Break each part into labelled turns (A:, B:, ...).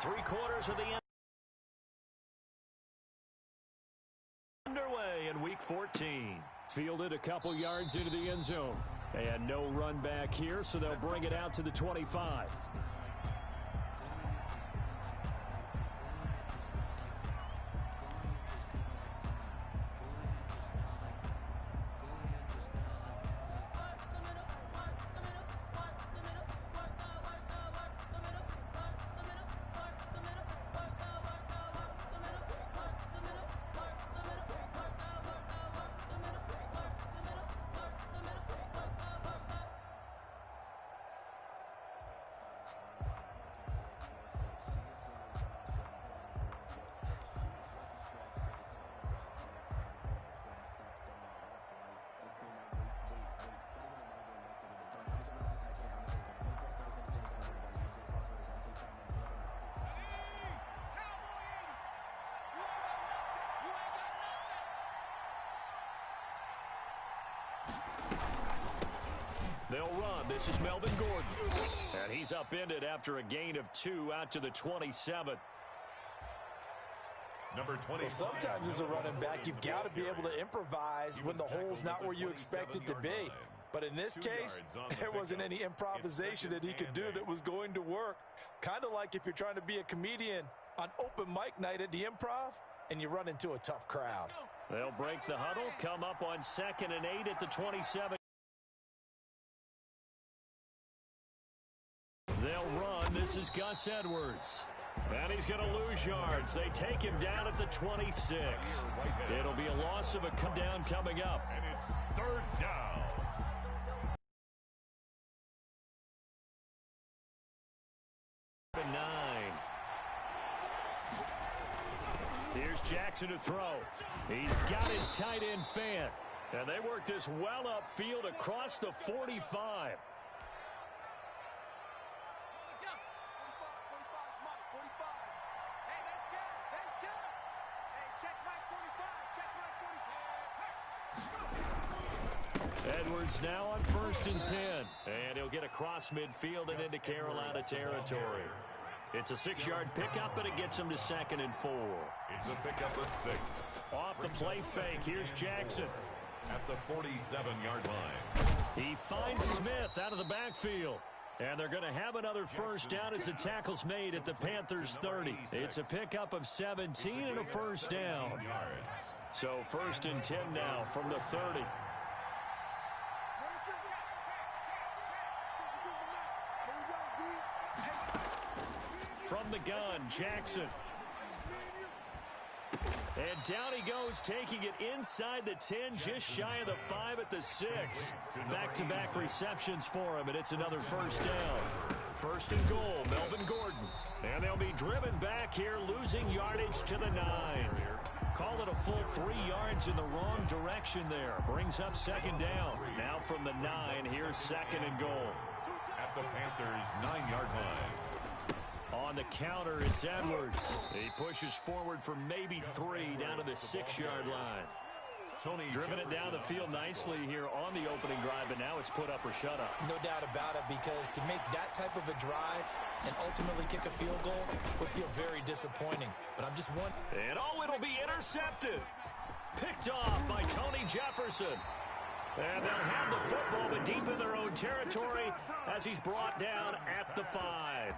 A: Three-quarters of the end underway in Week 14.
B: Fielded a couple yards into the end zone. And no run back here, so they'll bring it out to the 25. They'll run. This is Melvin Gordon. And he's upended after a gain of 2 out to the 27.
C: Number 20.
D: Well, sometimes as a running back, you've got to be able to improvise when the hole's not where you expect it to be. But in this case, there wasn't any improvisation that he could do that was going to work. Kind of like if you're trying to be a comedian on open mic night at the Improv and you run into a tough crowd.
B: They'll break the huddle, come up on 2nd and 8 at the 27. They'll run. This is Gus Edwards. And he's going to lose yards. They take him down at the 26. It'll be a loss of a down coming up.
C: And it's 3rd down.
B: And 9. Here's Jackson to throw. He's got his tight end fan. And they work this well upfield across the 45. Edwards now on 1st and 10. And he'll get across midfield and into Carolina territory. It's a 6-yard pickup, but it gets him to 2nd and 4.
C: It's a pickup of 6.
B: Off the play fake, here's Jackson.
C: At the 47-yard line.
B: He finds Smith out of the backfield. And they're going to have another first down as the tackle's made at the Panthers' 30. It's a pickup of 17 and a first down. So 1st and 10 now from the 30. From the gun, Jackson. And down he goes, taking it inside the 10, just shy of the 5 at the 6. Back-to-back receptions for him, and it's another first down. 1st and goal, Melvin Gordon. And they'll be driven back here, losing yardage to the 9. Call it a full 3 yards in the wrong direction there. Brings up 2nd down. Now from the 9, here's 2nd and goal.
C: At the Panthers' 9-yard line.
B: On the counter, it's Edwards. He pushes forward for maybe 3 down to the 6-yard line. Driven it down the field nicely here on the opening drive, but now it's put up or shut up.
D: No doubt about it, because to make that type of a drive and ultimately kick a field goal would feel very disappointing. But I'm just one.
B: And it'll be intercepted. Picked off by Tony Jefferson. And they'll have the football, but deep in their own territory as he's brought down at the 5.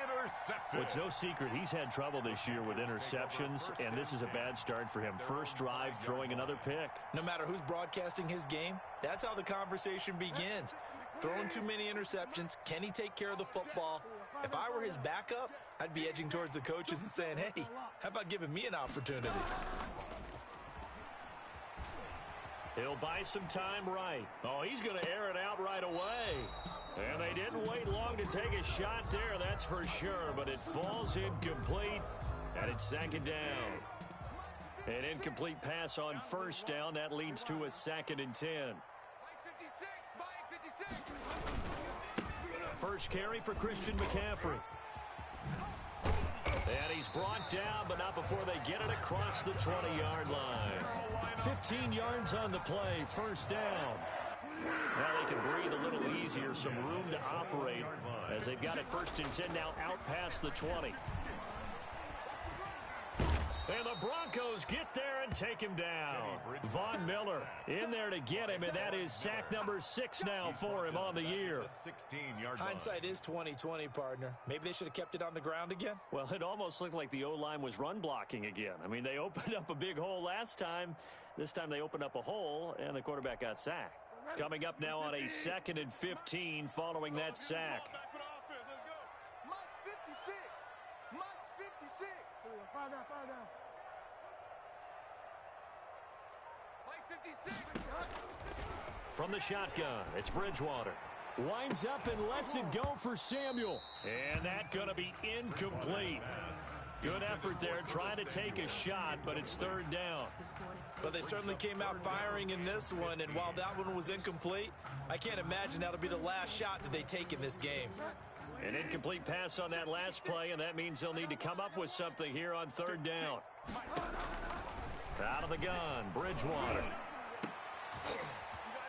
C: Intercepted.
B: Well, it's no secret he's had trouble this year with interceptions, and this is a bad start for him. First drive, throwing another pick.
D: No matter who's broadcasting his game, that's how the conversation begins. Throwing too many interceptions, can he take care of the football? If I were his backup, I'd be edging towards the coaches and saying, hey, how about giving me an opportunity?
B: He'll buy some time right. Oh, he's going to air it out right away. And they didn't wait long to take a shot there, that's for sure. But it falls incomplete, and it's 2nd down. An incomplete pass on 1st down. That leads to a 2nd and 10. First carry for Christian McCaffrey. And he's brought down, but not before they get it across the 20-yard line. 15 yards on the play, 1st down. Now they can breathe a little easier, some room to operate as they've got it 1st and 10 now out past the 20. And the Broncos get there and take him down. Von Miller in there to get him, and that is sack number 6 now for him on the year.
C: 16-yard line.
D: Hindsight is 20/20, partner. Maybe they should have kept it on the ground again.
B: Well, it almost looked like the O-line was run blocking again. I mean, they opened up a big hole last time. This time they opened up a hole, and the quarterback got sacked. Coming up now on a 2nd and 15 following that sack. From the shotgun, it's Bridgewater. Winds up and lets it go for Samuel. And that's going to be incomplete. Good effort there, trying to take a shot, but it's 3rd down.
D: Well, they certainly came out firing in this one, and while that one was incomplete, I can't imagine that'll be the last shot that they take in this game.
B: An incomplete pass on that last play, and that means they'll need to come up with something here on 3rd down. Out of the gun, Bridgewater.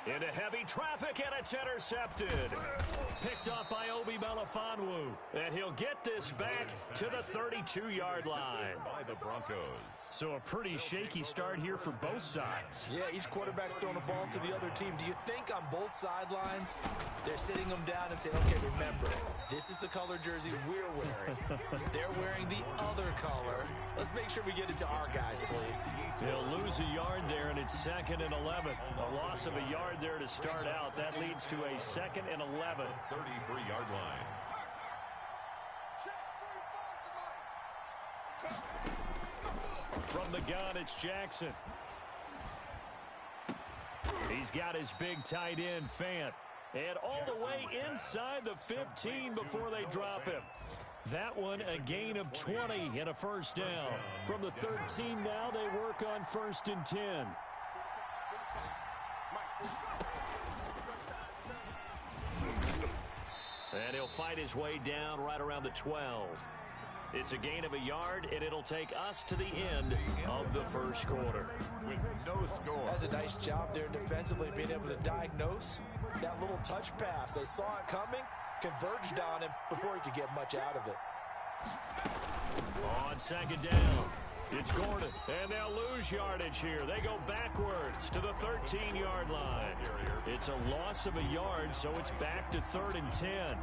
B: Into heavy traffic, and it's intercepted. Picked off by Obi Melifonwu. And he'll get this back to the 32-yard line.
C: By the Broncos.
B: So a pretty shaky start here for both sides.
D: Yeah, each quarterback's throwing a ball to the other team. Do you think on both sidelines they're sitting them down and saying, okay, remember, this is the color jersey we're wearing. They're wearing the other color. Let's make sure we get it to our guys, please.
B: He'll lose a yard there, and it's 2nd and 11. A loss of a yard there to start out. That leads to a 2nd and 11.
C: 33-yard line.
B: From the gun, it's Jackson. He's got his big tight end, Fant. And all the way inside the 15 before they drop him. That one a gain of 20 and a 1st down. From the 13 now, they work on 1st and 10. And he'll fight his way down right around the 12. It's a gain of a yard, and it'll take us to the end of the 1st quarter.
C: With no score.
D: That's a nice job there defensively, being able to diagnose that little touch pass. They saw it coming, converged on him before he could get much out of it.
B: On 2nd down, it's Gordon, and they'll lose yardage here. They go backwards to the 13-yard line. It's a loss of a yard, so it's back to 3rd and 10.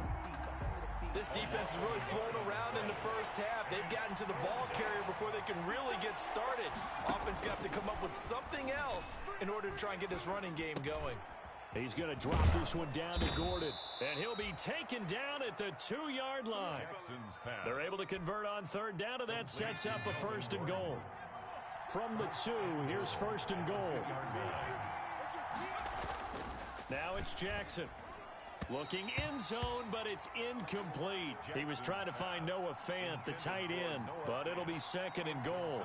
D: This defense is really thrown around in the first half. They've gotten to the ball carrier before they can really get started. Offense got to come up with something else in order to try and get this running game going.
B: He's going to drop this one down to Gordon, and he'll be taken down at the 2-yard line. They're able to convert on 3rd down, and that sets up a 1st and goal. From the 2, here's 1st and goal. Now it's Jackson. Looking end zone, but it's incomplete. He was trying to find Noah Fant, the tight end, but it'll be 2nd and goal.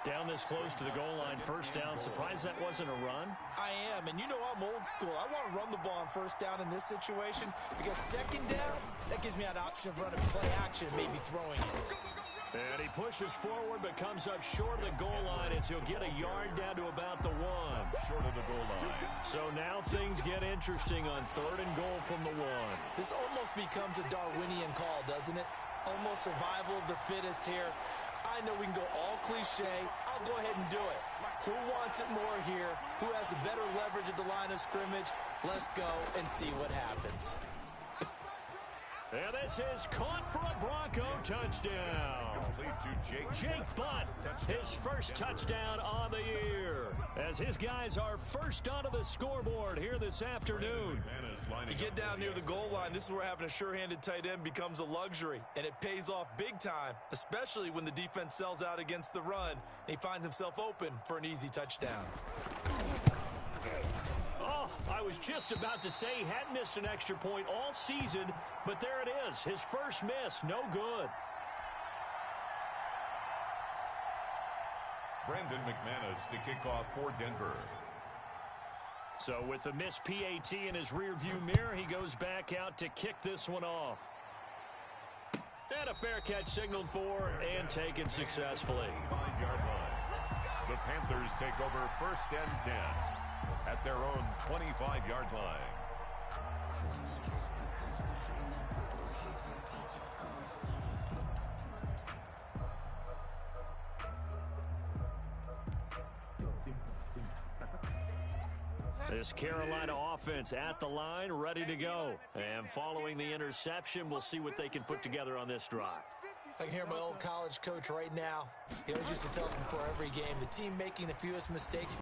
B: Down this close to the goal line, 1st down. Surprised that wasn't a run?
D: I am, and you know I'm old school. I want to run the ball on 1st down in this situation because 2nd down, that gives me an option of running play action, maybe throwing it.
B: And he pushes forward but comes up short of the goal line as he'll get a yard down to about the 1.
C: Short of the goal line.
B: So now things get interesting on 3rd and goal from the 1.
D: This almost becomes a Darwinian call, doesn't it? Almost survival of the fittest here. I know we can go all cliche. I'll go ahead and do it. Who wants it more here? Who has a better leverage at the line of scrimmage? Let's go and see what happens.
B: And this is caught for a Bronco touchdown.
C: Complete to
B: Jake Butt, his 1st touchdown on the year. As his guys are first onto the scoreboard here this afternoon.
D: You get down near the goal line, this is where having a sure-handed tight end becomes a luxury. And it pays off big time, especially when the defense sells out against the run. And he finds himself open for an easy touchdown.
B: Oh, I was just about to say he hadn't missed an extra point all season, but there it is. His 1st miss, no good.
C: Brandon McManus to kick off for Denver.
B: So with the missed PAT in his rearview mirror, he goes back out to kick this one off. And a fair catch signaled for and taken successfully.
C: 5-yard line. The Panthers take over 1st and 10 at their own 25-yard line.
B: This Carolina offense at the line, ready to go. And following the interception, we'll see what they can put together on this drive.
D: I can hear my old college coach right now. He always used to tell us before every game, the team making the fewest mistakes.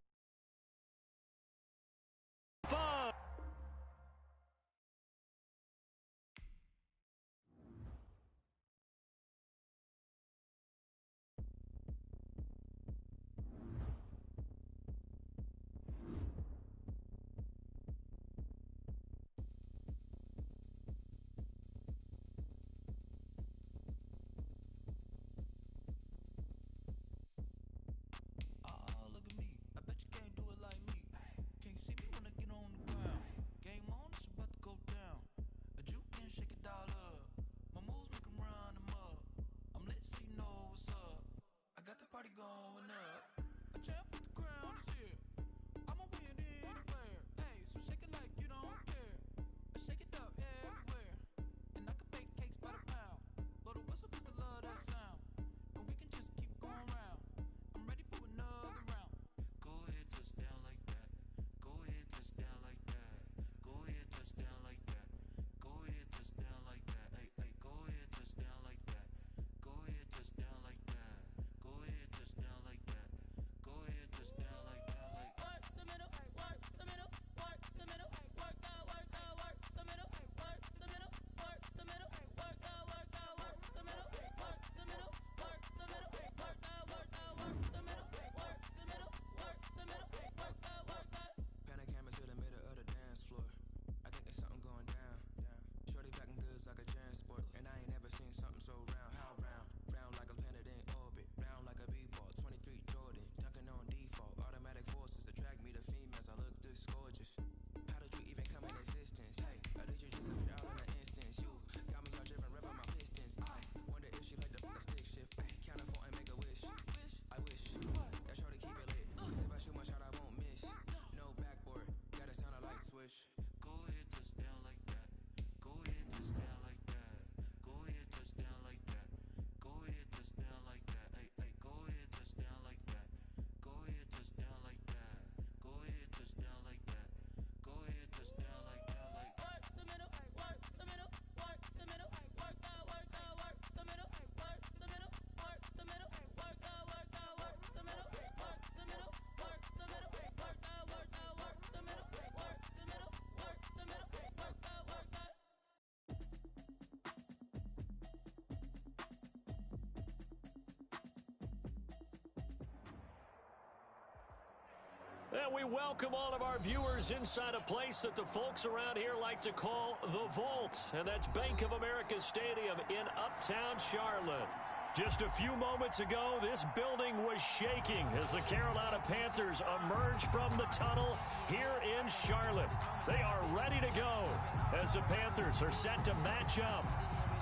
B: And we welcome all of our viewers inside a place that the folks around here like to call the Vault. And that's Bank of America Stadium in Uptown Charlotte. Just a few moments ago, this building was shaking as the Carolina Panthers emerge from the tunnel here in Charlotte. They are ready to go as the Panthers are set to match up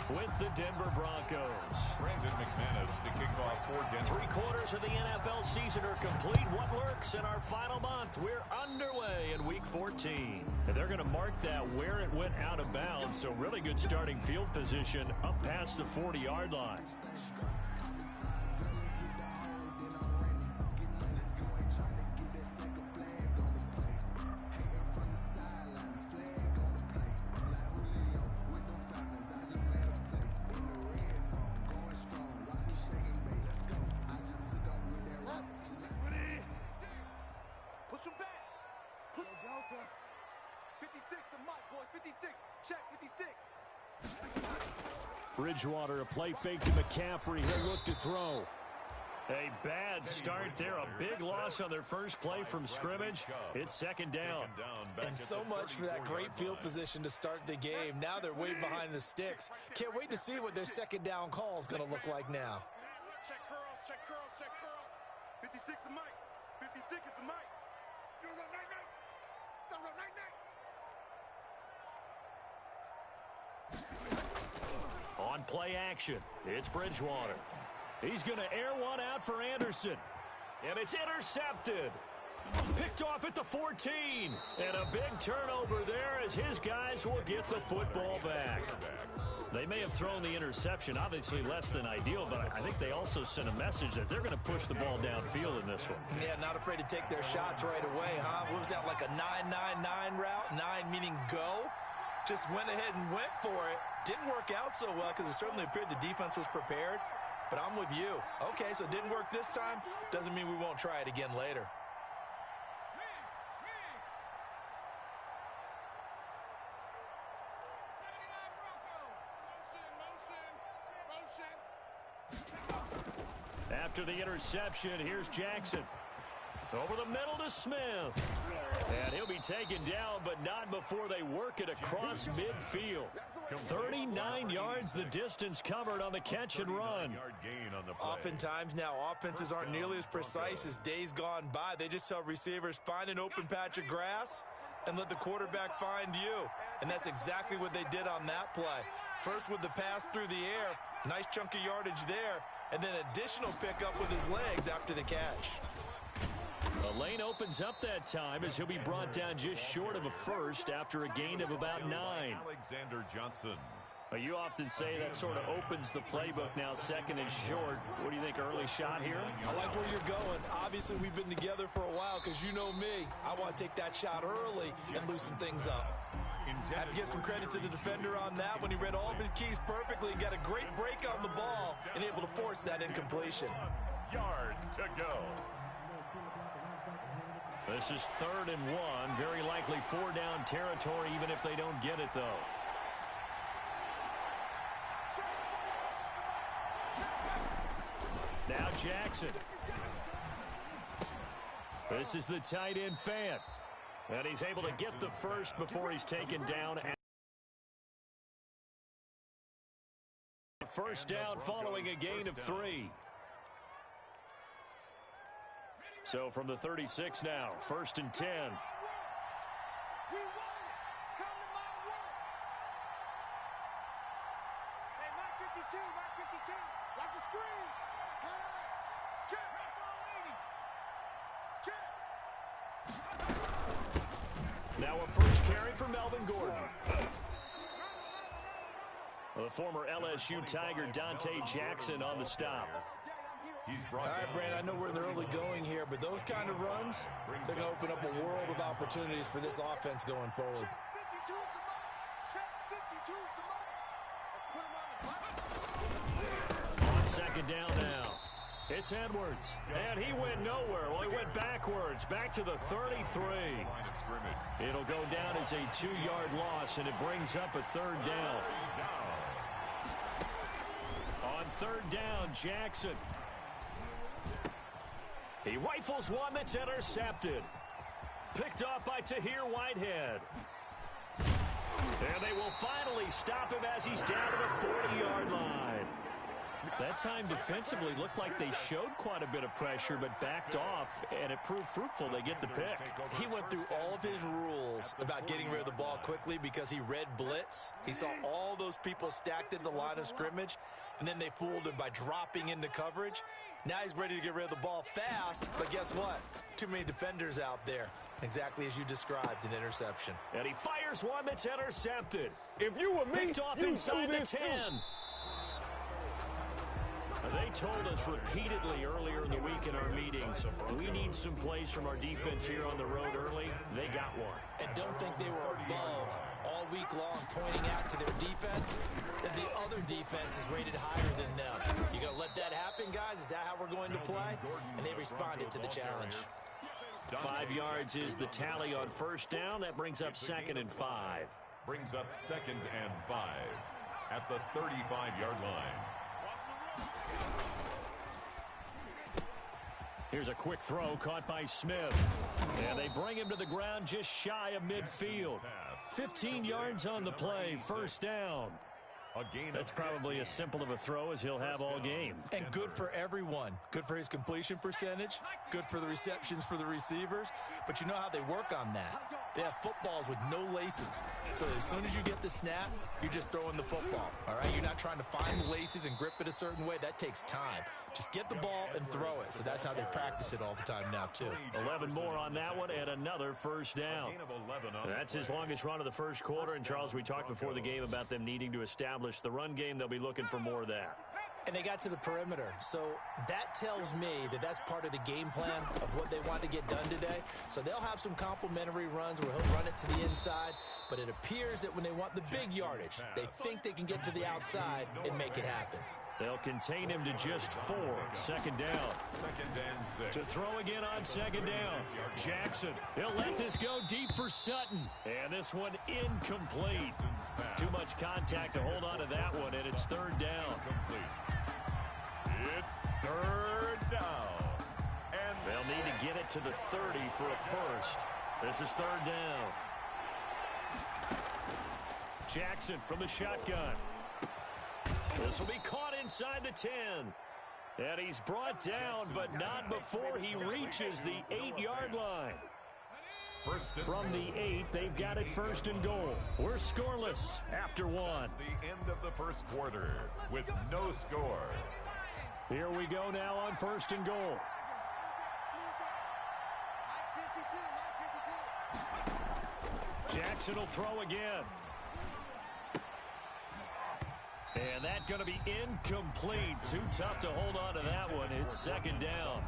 B: with the Denver Broncos.
C: Brandon McManus to kick off for Denver.
B: 3/4 of the NFL season are complete. What lurks in our final month? We're underway in Week 14. And they're going to mark that where it went out of bounds. So really good starting field position up past the 40-yard line. Bridgewater, a play fake to McCaffrey. He'll look to throw. A bad start there. A big loss on their first play from scrimmage. It's second down.
D: And so much for that great field position to start the game. Now they're way behind the sticks. Can't wait to see what their second down call is going to look like now.
E: Check curls, check curls, check curls. 56 is Mike. 56 is the Mike. You run night-night. Run night-night.
B: On play action, it's Bridgewater. He's going to air one out for Anderson. And it's intercepted. Picked off at the 14. And a big turnover there as his guys will get the football back. They may have thrown the interception, obviously less than ideal, but I think they also sent a message that they're going to push the ball downfield in this one.
D: Yeah, not afraid to take their shots right away, huh? What was that, like a 9-9-9 route? 9 meaning go? Just went ahead and went for it. Didn't work out so well because it certainly appeared the defense was prepared. But I'm with you. Okay, so it didn't work this time. Doesn't mean we won't try it again later.
B: After the interception, here's Jackson. Over the middle to Smith. And he'll be taken down, but not before they work it across midfield. 39 yards the distance covered on the catch and run.
D: Oftentimes now, offenses aren't nearly as precise as days gone by. They just tell receivers, find an open patch of grass and let the quarterback find you. And that's exactly what they did on that play. First with the pass through the air, nice chunk of yardage there, and then additional pickup with his legs after the catch.
B: The lane opens up that time as he'll be brought down just short of a first after a gain of about 9.
C: Alexander Johnson.
B: You often say that sort of opens the playbook now, second and short. What do you think, early shot here?
D: I like where you're going. Obviously, we've been together for a while because you know me. I want to take that shot early and loosen things up. I have to give some credit to the defender on that when he read all of his keys perfectly and got a great break on the ball and able to force that incompletion.
C: Yard to go.
B: This is 3rd and 1. Very likely 4-down territory, even if they don't get it, though. Now Jackson. This is the tight end Fant. And he's able to get the first before he's taken down. First down following a gain of 3. So from the 36 now, 1st and 10. Now a first carry for Melvin Gordon. The former LSU Tiger Dante Jackson on the stop.
D: All right, Brandon, I know we're in the early going here, but those kind of runs, they're going to open up a world of opportunities for this offense going forward.
B: On second down now. It's Edwards, and he went nowhere. Well, he went backwards, back to the 33. It'll go down as a 2-yard loss, and it brings up a 3rd down. On 3rd down, Jackson. He rifles one that's intercepted. Picked off by Tahir Whitehead. And they will finally stop him as he's down to the 40-yard line. That time defensively looked like they showed quite a bit of pressure but backed off, and it proved fruitful. They get the pick.
D: He went through all of his rules about getting rid of the ball quickly because he read blitz. He saw all those people stacked at the line of scrimmage, and then they fooled him by dropping into coverage. Now he's ready to get rid of the ball fast, but guess what? Too many defenders out there. Exactly as you described, an interception.
B: And he fires one that's intercepted.
E: If you were me,
B: picked off
E: you
B: inside
E: do
B: the
E: this
B: 10.
E: too.
B: They told us repeatedly earlier in the week in our meetings, we need some plays from our defense here on the road early. They got one.
D: And don't think they were above all week long pointing out to their defense that the other defense is rated higher than them. You going to let that happen, guys? Is that how we're going to play? And they responded to the challenge.
B: 5 yards is the tally on 1st down. That brings up 2nd and 5.
C: Brings up 2nd and 5 at the 35-yard line.
B: Here's a quick throw caught by Smith. And they bring him to the ground just shy of midfield. 15 yards on the play, 1st down. That's probably as simple of a throw as he'll have all game.
D: And good for everyone. Good for his completion percentage. Good for the receptions for the receivers. But you know how they work on that. They have footballs with no laces. So as soon as you get the snap, you're just throwing the football. All right? You're not trying to find the laces and grip it a certain way. That takes time. Just get the ball and throw it. So that's how they practice it all the time now, too.
B: 11 more on that one and another first down. That's his longest run of the first quarter. And, Charles, we talked before the game about them needing to establish the run game. They'll be looking for more of that.
D: And they got to the perimeter. So that tells me that that's part of the game plan of what they want to get done today. So they'll have some complimentary runs where he'll run it to the inside. But it appears that when they want the big yardage, they think they can get to the outside and make it happen.
B: They'll contain him to just 4. Second down.
C: 2nd and 6.
B: To throw again on second down. Jackson. He'll let this go deep for Sutton. And this one incomplete. Too much contact to hold on to that one, and it's third down.
C: It's third down. And
B: They'll need to get it to the 30 for a first. This is third down. Jackson from the shotgun. This will be caught inside the 10. And he's brought down, but not before he reaches the 8-yard line. From the 8, they've got it first and goal. We're scoreless after 1.
C: the end of the first quarter with no score.
B: Here we go now on first and goal. Jackson will throw again. And that's going to be incomplete. Too tough to hold on to that one. It's second down.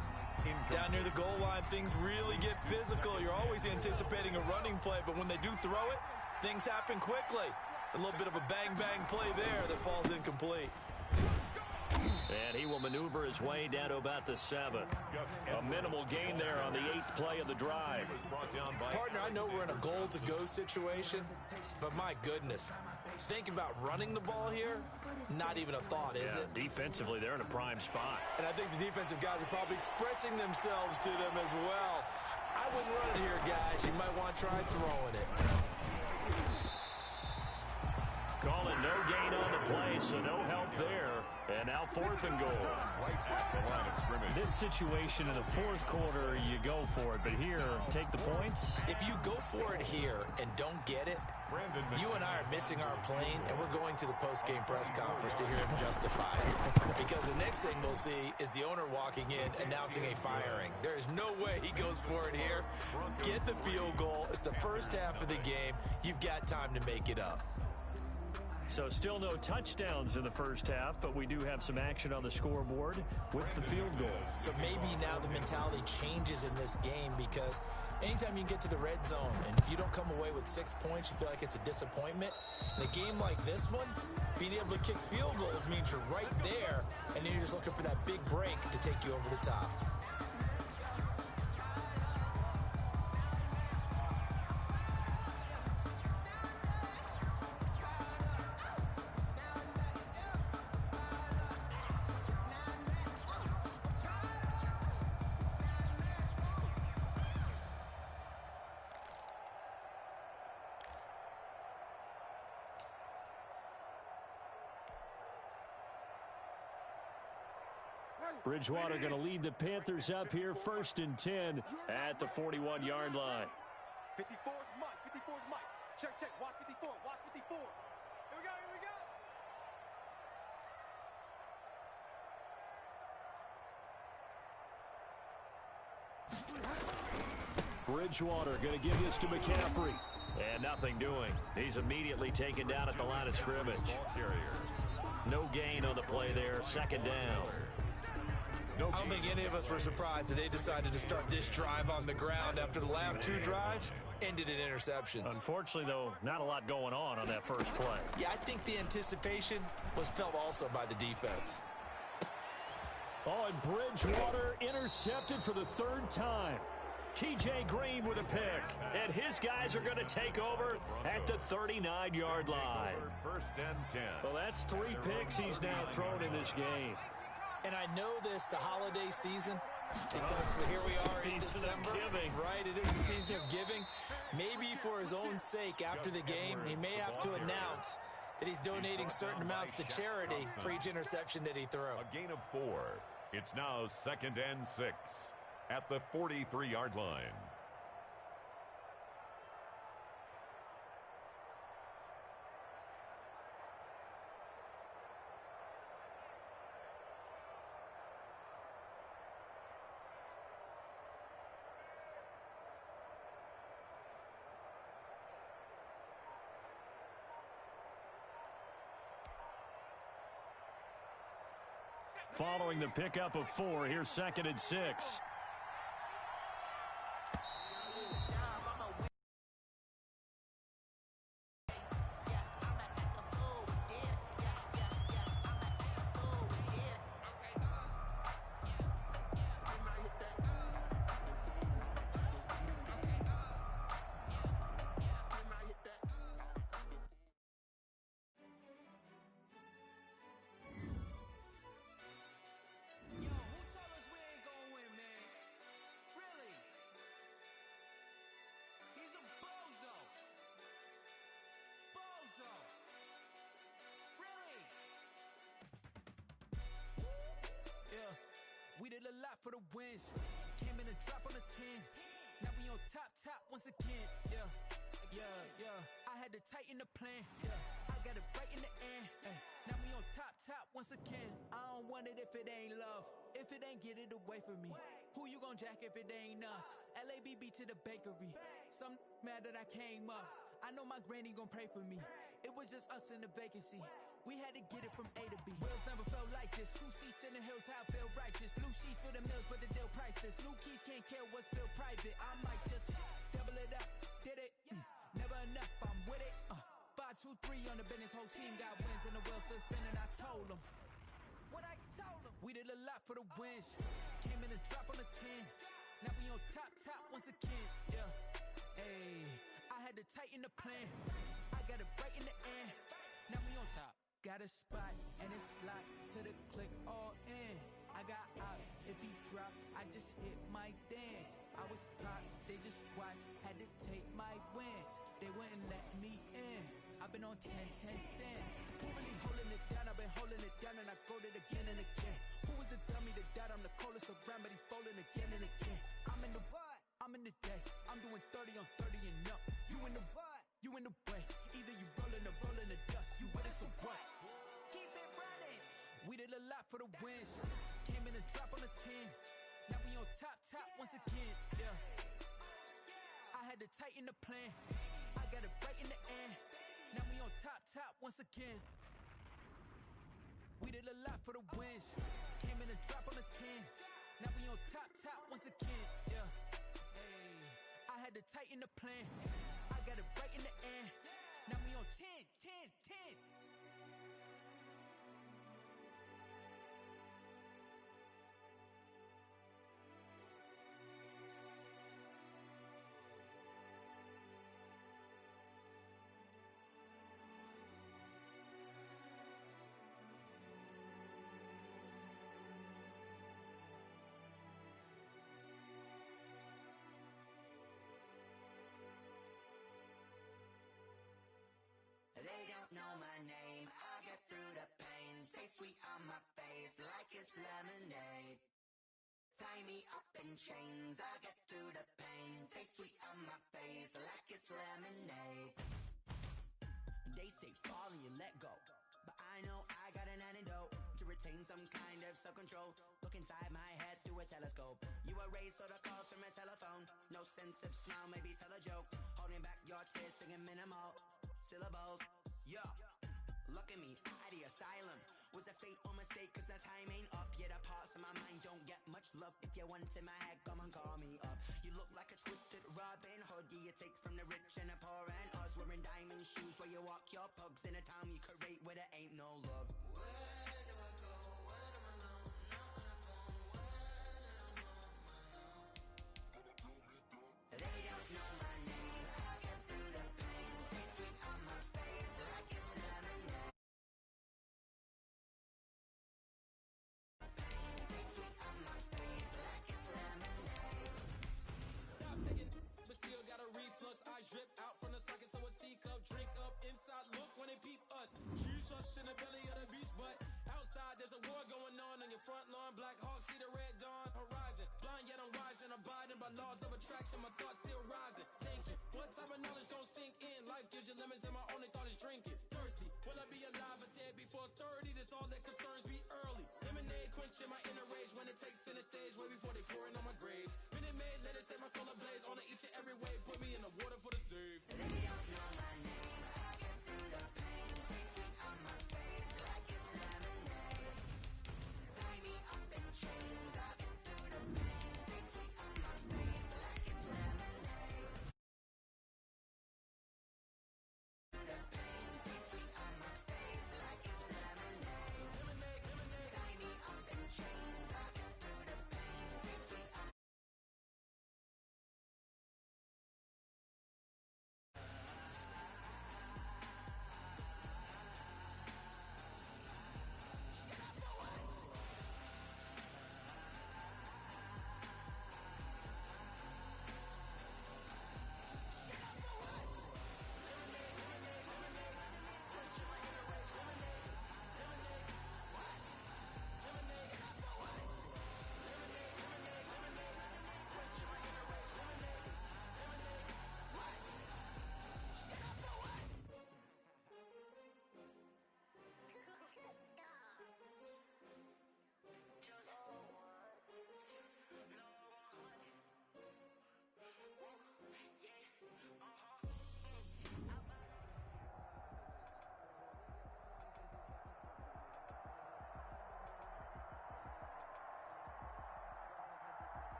D: Down near the goal line, things really get physical. You're always anticipating a running play, but when they do throw it, things happen quickly. A little bit of a bang-bang play there that falls incomplete.
B: And he will maneuver his way down to about the 7. A minimal gain there on the 8th play of the drive.
D: Partner, I know we're in a goal-to-go situation, but my goodness, think about running the ball here, not even a thought, is it?
B: Defensively, they're in a prime spot.
D: And I think the defensive guys are probably expressing themselves to them as well. I wouldn't run it here, guys. You might want to try throwing it.
B: Calling no gain on the play, so no help there. And now 4th and goal.
C: Right at the line of scrimmage.
B: This situation in the 4th quarter, you go for it. But here, take the points.
D: If you go for it here and don't get it, you and I are missing our plane, and we're going to the post-game press conference to hear him justify it. Because the next thing we'll see is the owner walking in, announcing a firing. There is no way he goes for it here. Get the field goal. It's the first half of the game. You've got time to make it up.
B: So still no touchdowns in the first half, but we do have some action on the scoreboard with the field goal.
D: So maybe now the mentality changes in this game, because anytime you get to the red zone and if you don't come away with 6 points, you feel like it's a disappointment. In a game like this one, being able to kick field goals means you're right there, and then you're just looking for that big break to take you over the top.
B: Bridgewater going to lead the Panthers up here, 1st and 10 at the 41-yard line.
E: 54 is Mike. 54 is Mike. Check, check. Watch 54. Watch 54. Here we go. Here we go.
B: Bridgewater going to give this to McCaffrey. And nothing doing. He's immediately taken down at the line of scrimmage. No gain on the play there. Second down.
D: I don't think any of us were surprised that they decided to start this drive on the ground after the last 2 drives ended in interceptions.
B: Unfortunately, though, not a lot going on that first play.
D: Yeah, I think the anticipation was felt also by the defense.
B: Oh, and Bridgewater intercepted for the 3rd time. T.J. Green with a pick, and his guys are going to take over at the 39-yard line.
C: 1st and 10.
B: Well, that's 3 picks he's now thrown in this game.
D: And I know this, the holiday season, because here we are in December.
B: Giving.
D: Right, it is the season of giving. Maybe for his own sake after the game, he may have to announce that he's donating certain amounts to charity for each interception that he threw.
C: A gain of 4. It's now 2nd and 6 at the 43-yard line.
B: Following the pickup of 4, here's 2nd and 6.
F: We did a lot for the wins. Came in a drop on a 10. Now we on top once again. Yeah. I had to tighten the plan. Yeah. I got it right in the end. Now we on top once again. I don't want it if it ain't love. If it ain't, get it away from me. Who you gon' jack if it ain't us? LABB to the bakery. Some mad that I came up. I know my granny gon' pray for me. It was just us in the vacancy. We had to get it from A to B. Wheels never felt like this. 2 seats in the hills, how I feel righteous. Blue sheets for the mills, but the deal priceless. New keys can't care what's still private. I might just double it up. Did it? Never enough, I'm with it. 5, 2, 3 on the business. Whole team got wins and the wheels still spinning. I told them what I told them. We did a lot for the wins. Came in a drop on a 10. Now we on top once again. Yeah. Hey, I had to tighten the plan. I got it right in the end. Now we on top. Got a spot and it's locked to the click all in. I got ops, if he drop, I just hit my dance. I was top, they just watched, had to take my wins. They wouldn't let me in. I've been on 10 cents. Who really holding it down? I've been holding it down and I go it again and again. Who was the dummy that died? I'm the coldest around, but he folding again and again. I'm in the what? I'm in the day. I'm doing 30 on 30 and up. You in the what? You in the way. Either you rolling or rolling the dust. You with us or what? Keep it running. We did a lot for the wins. Came in a drop on a 10. Now we on top once again. Yeah. I had to tighten the plan. I got it right in the end. Now we on top once again. We did a lot for the wins. Came in a drop on a 10. Now we on top once again. Yeah. Hey, I had to tighten the plan. I got it right in the end. Now we on 10.
G: They don't know my name. I get through the pain. Taste sweet on my face like it's lemonade. Tie me up in chains. I get through the pain. Taste sweet on my face like it's lemonade. They say fall and you let go, but I know I got an antidote to retain some kind of self-control. Look inside my head through a telescope. You erase all the calls from a telephone. No sense of smile, maybe tell a joke. Holding back your tears, singing minimal syllables. Yeah, look at me, at the asylum. Was a fate or mistake, cause the time ain't up. Yeah, the parts of my mind don't get much love. If you want in my head, come and call me up. You look like a twisted Robin Hood. Yeah, you take from the rich and the poor and us. Wearing diamond shoes where you walk your pugs in a town you create where there ain't no love. Where do I go? When am I alone? Not on the phone. When I'm on my own. They don't know my name. I get through the pain. Taste sweet on my face like it's lemonade. Taste sweet on my face like it's lemonade.
F: Stop taking, but still got a reflux. I drip out from the socket to a teacup. Drink up inside, look when they peep us. Shoes us in the belly of the beast, but outside there's a war going on your front lawn. Black Hawk, see the red dawn horizon. Blind yet I'm rising, abiding by laws of attraction. My thoughts still rising, thinking what type of knowledge gon' sink in? Life gives you lemons and my only thought is drinking. Thirsty, will I be alive or dead before 30? That's all that concerns me early. Lemonade quenching my inner rage when it takes center stage way before they pouring on my grave. Minute Maid, let it set my soul ablaze on each and every way. Put me in the water for the save.
G: They don't know my name. I get through the pain. Taste sweet on my face like it's lemonade. Tie me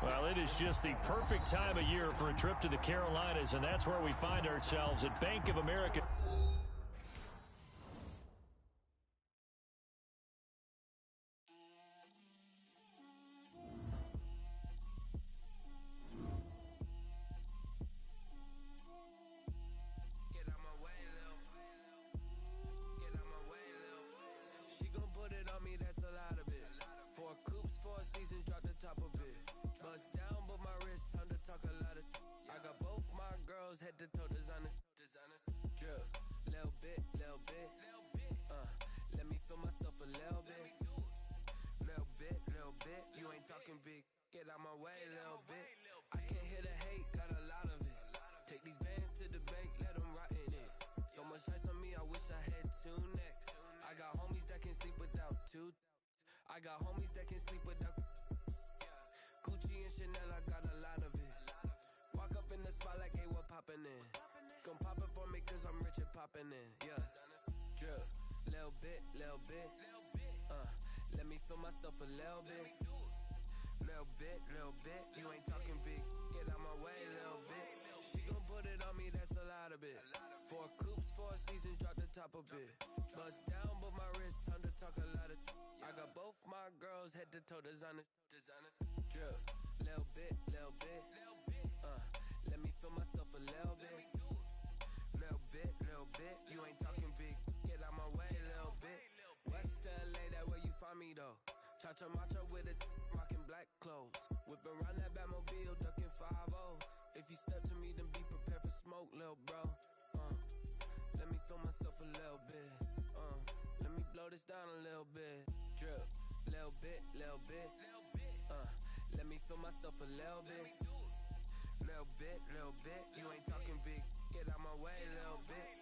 B: Well, it is just the perfect time of year for a trip to the Carolinas, and that's where we find ourselves at Bank of America.
H: I got homies that can sleep without Gucci and Chanel, I got a lot of it. Walk up in the spot like, hey, what poppin' in? Gon' pop it for me cause I'm rich and poppin' in, yeah. Drill, little bit, let me feel myself a little bit. Little bit, you ain't talking big. Get out my way, little bit. She gon' put it on me, that's a lot of it. 4 coops, 4 seasons, drop the top a bit. Bust down, but my wrist, time to talk a lot of. I got both my girls head to toe designer. Drill, little bit, let me feel myself a little bit. Little bit, you ain't talking big. Get out my way, little bit. West LA, that where you find me though. Cha-cha matcha with it, rockin' black clothes. Whip around that Batmobile, ducking 5-0. If you step to me, then be prepared for smoke, little bro. Let me feel myself a little bit. Let me blow this down a little bit. Drip, little bit, let me feel myself a little bit. Little bit, you ain't talking big. Get out my way, little bit.